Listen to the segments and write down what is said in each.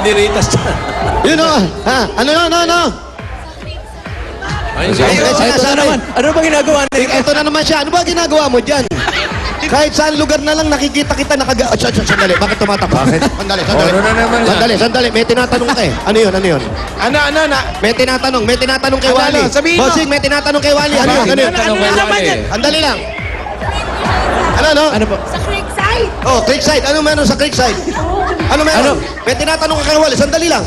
banderitas dyan. Yun o. Ha? Ano? Ayun, Ay, siya. ito na naman. Ano ba ginagawa nila? Ito na naman siya. Ano ba ginagawa mo dyan? Kahit saan lugar na lang nakikita kita sandali. Bakit tumatakbo? Bakit? Sandali. Ano na naman yan? Sandali. May tinatanong ka eh. Ano yun? Ano? May tinatanong kay Ano, Wally. sabihin mo. Bossing, may tinatanong kay Wally. Ano yun? Tanong kay Wally. Sandali lang. Ano? Ano po? Sa Creekside. Oh, Creekside. Ano meron sa Creekside? Ano meron? May tinatanong ka kay Wally. Sandali lang.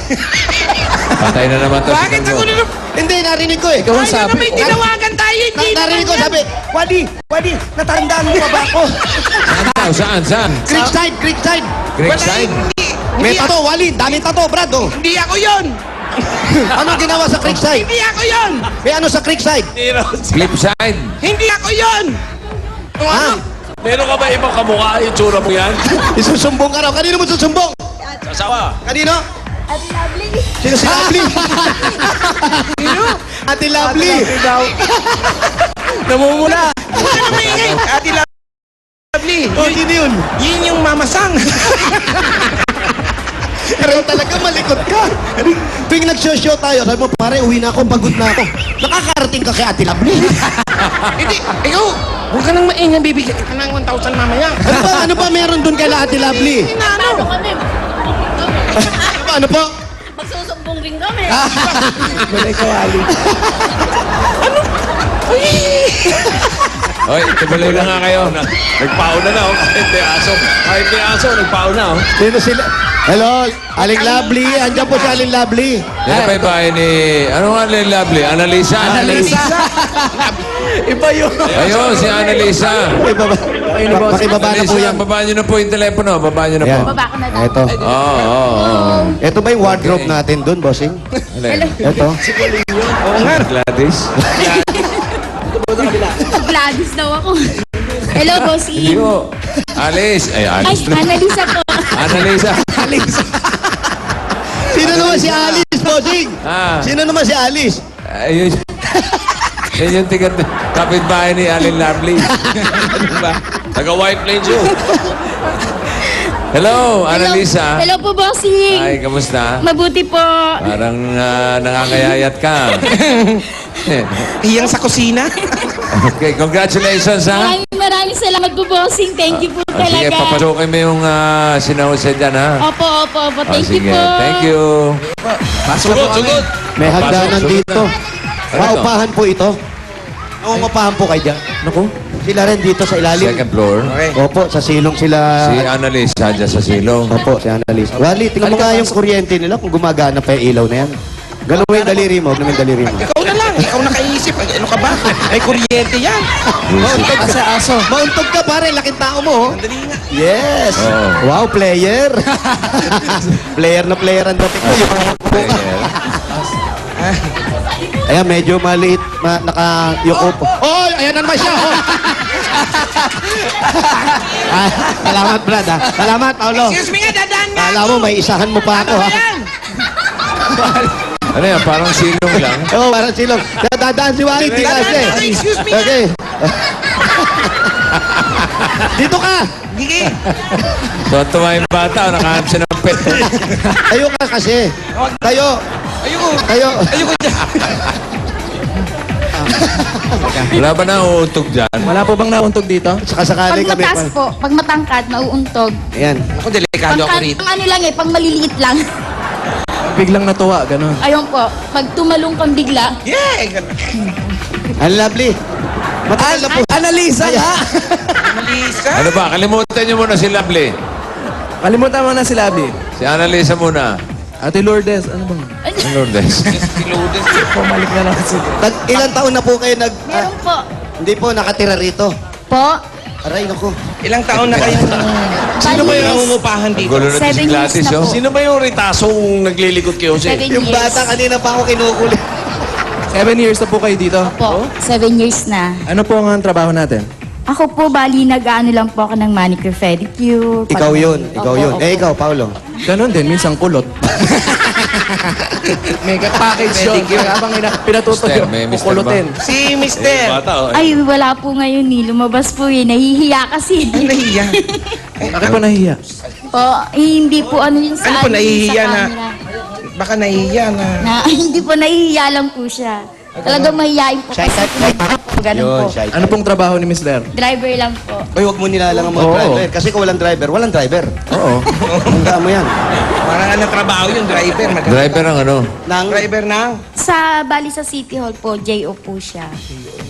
Patay na naman to. Bakit ako na... Hindi, narinig ko eh. Ikaw ang sabi. May tinawagan tayo, hindi Narinig ko, sabi, Wally, natandaan mo pa ba ako? Saan? Creekside. Creekside? May tato, Wally. Daming tato, Brad. Oh. Hindi ako yun! Anong ginawa sa Creekside? Hindi ako yun! May ano sa Creekside? Cliffside? Hindi ako yun! Ha? Meron ka ba ibang kamukha yung tsura mo yan? Isusumbong ka raw. Kanino mo susumbong? Sasawa. Kanino? At lovely. Sino si Lovely? Sino? Ate Lovely. Namumula! Huwag ka na maingay! Ate Lovely! Oh, sino yun? Yun yung mamasang! Pero talaga malikot ka. Tuwing nag-show tayo, sabi mo, pare, uwi na ako, pagod na ako. Nakakarating ka kay Ate Lovely. Hindi! Ikaw! Huwag ka nang maingay, bibigyan ka ng 1,000 mamaya! Ano ba meron dun kay Ate Lovely? Ano kami? Ano po? Magsusumbong rin kami. Balay ka, Wally. Oy, tuloy na nga kayo. Nagpauna na, oh. Kahit may aso, nagpauna, oh. Sino sila? Hello, Aling Lovely. Andiyan po si Aling Lovely. Yan pa yung bahay ni... Ano nga Aling Lovely? Annalisa? Iba yun! Ayun, si Annalisa. Pakibaba na po Annalisa, yan. babaan nyo na po yung telepono. Babaan nyo na po. Yan. Baba ko na daw. Ito. Oo. Ito ba yung wardrobe natin dun, bossing? Hello. Ito. Oo nga! Gladys? Gladys daw ako. Hello, bossy. Hindi ko. Alice. Ay, Ay, Alice. Annalisa po. Annalisa. Sino naman si Alice, bossing? Ah. Sino naman si Alice? Ayun. Yan yung tigat kapitbahay ni Alin Lovely. Ano ba? Taga-White Plains yun. Hello, Annalisa. Hello po, bossy. Ay, kamusta? Mabuti po. Parang nakakayayat ka. Iyang sa kusina? Okay, congratulations, ha? Maraming salamat po, bossing. Thank you po Sige, talaga. papasukin mo yung sinahusay dyan, ha? Opo. Thank you Sige, po. thank you. Sugod. May hagdanan Pasok. dito. Ano Maupahan po ito. Umapahan po kayo dyan. Naku. Sila rin dito sa ilalim. Second floor. Okay. Opo, sa silong sila. Si Annalisa dyan sa silong. Opo, si Annalise. Wally, tingnan mo nga yung kuryente nila kung gumagana pa yung ilaw na yan. Gano'n mo yung daliri mo, gano'n mo yung daliri mo. Ikaw na lang! Ikaw nakaisip! Ano ka ba? Ay, kuryente yan! Mauntog ka sa aso. Mauntog ka pare, laking tao mo. Oh. Sandali nga! Yes! Oh. Wow, player! Player na player ang dating ko. Ayan, medyo maliit, nakayuko po. Oh, ayan na naman siya. Oh. Salamat, Brad. Ha? Salamat, Paolo. Excuse me nga, dadaan nga Kala mo, may isahan mo pa ako, ha? Ayan! Ano yan? Parang silong lang. Oo, parang silong. Dadaan si Wally, di Dadaan kasi. ako, excuse me nga. Okay. Dito ka! Gigi! Tuwa yung bata, nakahanap siya ng pet. Tayo ka kasi. Tayo. Ayoko! Tayo. Ayoko dyan! Wala ba na uuntog dyan? Wala po bang nauntog dito? Saka Pag sakali kami. mataas po, pag matangkad, mauuntog. Ayan. Ako, delikado ako rito. Pang ano lang eh, pang maliliit lang. Biglang natuwa, gano'n. Ayun po, pag tumalong kang bigla, Yeah! Gano'n. Ang lovely. Matagal na po. Annalisa nga! Annalisa? Ano ba? Kalimutan niyo muna si Lovely. Kalimutan mo na si Labi. Si Annalisa muna. Ate Lourdes, ano bang? Ang Lourdes. Si Lourdes. Pumalik na lang si... Ilang taon na po kayo meron po. hindi po nakatira rito. Po, Aray, naku. Ilang taon na kayo? Sino ba yung nangungupahan Ang dito? gulo na 7 si Gladys, years na oh. po. Sino ba yung ritasong naglilikot kayo siya? 7 Yung years. bata kanina pa ako kinukulit. 7 years na po kayo dito. Po, 7 years na. Ano po ang trabaho natin? Ako po, bali, nag-ano lang po ako ng manicure, pedicure. Ikaw yun, ikaw Opo, yun. opo. Eh, ikaw, Paolo. Ganon din, minsan kulot. Mega package yun. Habang pinatutuyo, Mister, may Mister kukulutin. Si Mister. Bata, oh. Ay, wala po ngayon eh. Lumabas po eh. Nahihiya kasi. Ay, nahiya. Bakit po nahiya? po, hindi po ano yun sa, Ano po, ano, nahihiya sa na? camera. Baka nahiya na. Hindi po, nahihiya lang po siya. Talagang mahihiyain po kasi po. Ganun po. shy. Ano pong trabaho ni Mister? Driver lang po. Ay, huwag mo nilalang ang mga Oo. driver. Kasi kung walang driver, walang driver. Oo. Tandaan mo yan. Parang anong trabaho yung driver. Driver ang ano? Nang Driver ng? Bali sa City Hall po, J.O. po siya.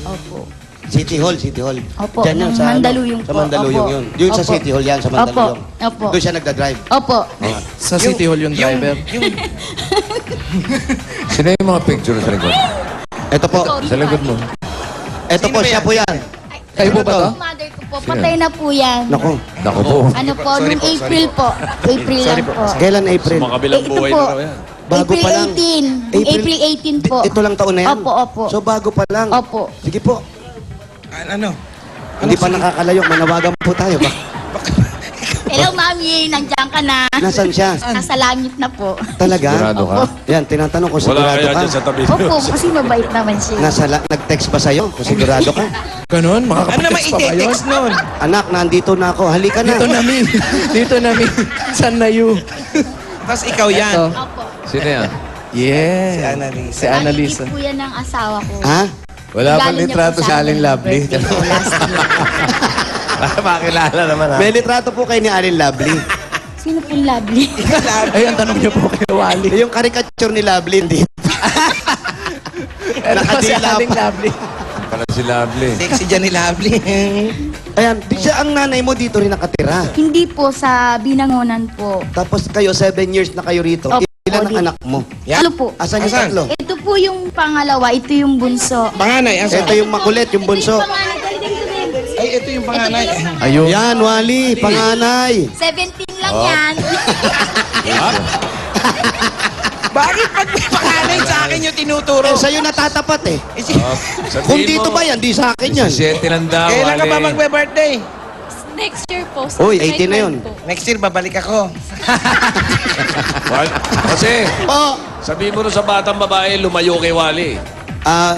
Opo. City Hall, City Hall. Opo, Diyan yun, ng sa Mandaluyong Sa po. Mandaluyong Opo. yun. Yun sa Opo. City Hall yan, sa Mandaluyong. Opo. Doon siya nagda-drive. Opo. Sa City Hall yung driver. Sino yung mga picture sa likod? Ito po. Sa likod mo. Ito po, Sino ba siya yan? po yan. Kayo po ba to? Yung mother ko po, patay na po yan. Naku. Naku po. Ano po, Sorry nung po, sorry April po. April lang po. Kailan April? Makabilang Ito buhay po. na raw yan. Bago April pa lang. 18. April 18 po. Ito lang taon na yan? Opo, opo. So bago pa lang? Opo. Sige po. Ano? Hindi pa nakakalayo. Manawagan po tayo. Hello, Mami. Nandiyan ka na. Nasaan siya? Nasa langit na po. Talaga? Sigurado ka? Yan, tinatanong ko Wala sigurado kaya ka. dyan sa tabi. Opo, kasi mabait naman siya. Nag-text ba sa'yo? Kung sigurado ka? Ganon? Ano naman Makakapag-text pa ba yun? i-text nun? Anak, nandito na ako. Halika na. Dito na mi. Dito na mi. San na you? Tapos ikaw yan. Ito. Opo. Sino yan? Yeah. Si Annalisa. Si Annalisa. Annalisa. po yan ng asawa ko. Ha? Wala Regalo pang niya litrato po sa Alin akin, Lovely. birthday ko last year. Para makilala naman ha. May litrato po kay ni Alin Lovely. Sino pong lovely? Ay, ang tanong niyo po kay Wally. Yung caricature ni Lovely, hindi. Ito po si Nakadila Aling pa. Lovely. Para si Lovely. Sexy dyan ni Lovely. Ayan, di siya ang nanay mo dito rin nakatira. Hindi po, sa Binangonan po. Tapos kayo, 7 years na kayo rito. Opo, Ilan ang di- anak mo? Yan. Ano po? Asan yung Asan? tatlo? Ito po yung pangalawa, ito yung bunso. Panganay, asa? Ito yung makulit, yung bunso. Ay, ito yung panganay. Ayun. Yan, Wally, panganay. 17 lang yan. Bakit pag may panganay sa akin yung tinuturo? Eh, sa'yo natatapat eh. Eh, si- Kung dito ba yan, di sa akin yan. 17 lang daw. Kailan ka ba Ali. magbe-birthday? Next year po. Uy, 18 na yun. Next year, babalik ako. Kasi, Po, sabihin mo rin sa batang babae, lumayo kay Wally.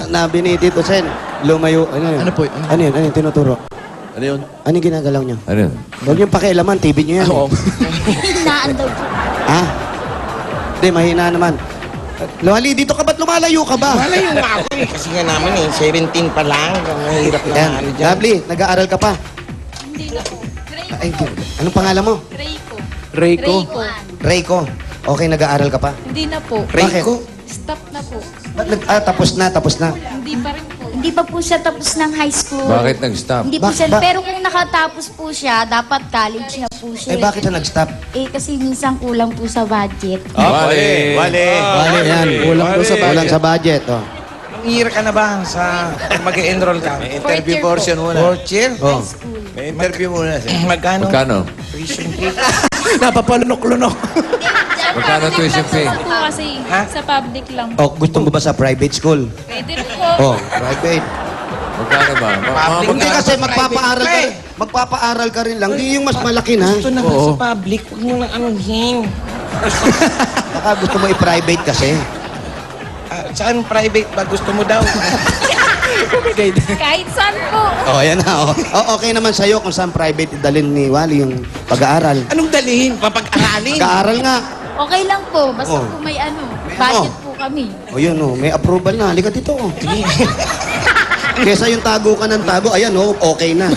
nabi ni Tito Sen, lumayo. Ano yun? Ano po yun? Ano yun? Ano yun? Tinuturo? Ano yun? Ano yung ginagalaw niyo? Ano yun? Huwag niyong pakialaman, TV niyo yan. eh. Oo. Hinaan daw po. Ha? Hindi, mahina naman. Wally, dito ka ba't lumalayo ka ba? Wala yung ako eh. Kasi nga naman eh, 17 pa lang. Mahirap na Yan, ano dyan. Lovely, nag-aaral ka pa. Hindi na po. Ay, anong pangalan mo? Rayco. Rayco. Rayco. Rayco. Okay, nag-aaral ka pa. Hindi na po. Rayco? Stop na po. Tapos na. Hindi pa rin po. Hindi pa po siya tapos ng high school. Bakit nag-stop? Hindi po siya, Ba- pero kung nakatapos po siya, dapat college na po siya. Eh, bakit siya nag-stop? Eh, kasi minsan kulang po sa budget. Wally. Wally, yan. Kulang po sa Kulang sa budget. Oh. Anong year ka na ba sa mag-enroll ka? Interview portion muna. Fourth year? Oh. May interview muna. Magkano? Magkano? Tuition fee? Napapalunok-lunok. Magkano tuition fee? Po kasi Ha? sa public lang. Oh, gusto mo ba sa private school? Pwede rin po. Oh, private. Magkano ba? Public Hindi na. kasi Private magpapaaral pa ka eh. rin. Magpapaaral ka rin lang. Hindi yung mas malaki na. Ito naman Oo. sa public, huwag mo lang anuhin. Baka gusto mo i-private kasi. Saan private ba gusto mo daw? Kahit saan po. Oh, ayan na. Oh. Oh, okay naman sa'yo kung saan private idalin ni Wally yung pag-aaral. Anong dalhin? Papag-aralin? Pag-aaral nga. Okay lang po, basta Oh. po may ano, May budget ano? po kami. O yun, oh, may approval na. Halika dito. Oh. Kesa yung tago ka ng tago, ayan, oh, okay na.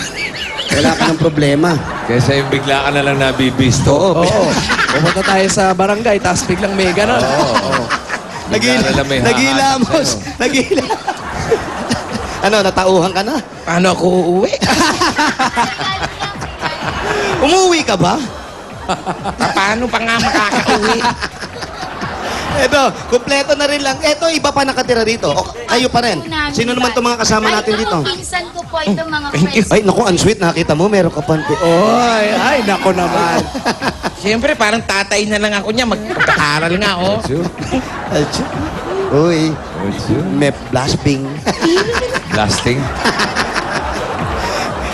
Wala ka ng problema. Kesa yung bigla ka na lang nabibisto. Oo. Oo. Pumunta tayo sa barangay, tapos biglang may ganon. Oo. Bigla na lang may Nagilamos. hahanap sa'yo. Nagila. Ano, natauhan ka na? Paano ako uuwi? Umuwi ka ba? Paano pa nga makakauwi? Eto, kumpleto na rin lang. Eto, iba pa nakatira dito. O, kayo pa rin. Sino naman itong mga kasama natin dito? Ay, pinsan ko po ito mga friends. Ay, naku, ang sweet. Nakita mo, meron ka panti. Oy, ay, nako naman. Siyempre, parang tatay na lang ako niya. Magpapaaral nga, oh. Sure. Achoo. Uy, Sure. may blasting. Blasting.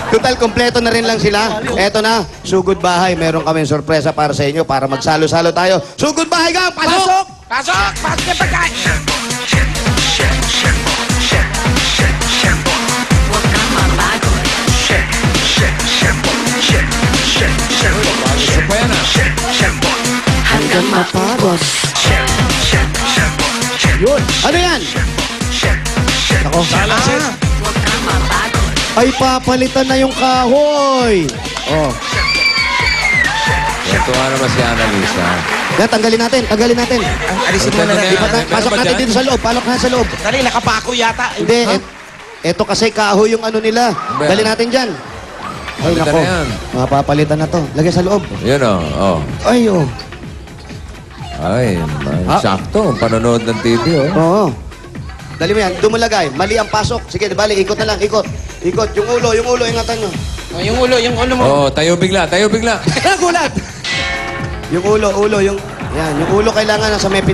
Total, kompleto na rin lang sila. Eto na, sugod bahay. Meron kami sorpresa para sa inyo para magsalo-salo tayo. Sugod bahay gang, pasok! Pasok! Pasok yung pagkain! Gusto pa yan Hanggang matapos. Yun. Ano yan? Ako. Ay, papalitan na yung kahoy. Oh. Tuwa naman si Annalisa. Yan, tanggalin natin. Tanggalin natin. Alisin mo na lang. Pasok natin dito sa loob. Palok na sa loob. Dali, nakapako yata. Hindi. Eto kasi kahoy yung ano nila. Ba? Dali natin dyan. Ay, Palitan nako. na yan. Mapapalitan na to. Lagay sa loob. Yun o. Oh. Ay, oh. Ay, sakto. Panonood ng TV, oh. Oo. Dali mo yan. Doon mo lagay. Mali ang pasok. Sige, bali, ikot na lang. Ikot. Ikot. Yung ulo, ingatan nyo. Oh, yung ulo mo. Oh, tayo bigla. Nagulat! Yung ulo, yung... Yan, yung ulo kailangan nasa may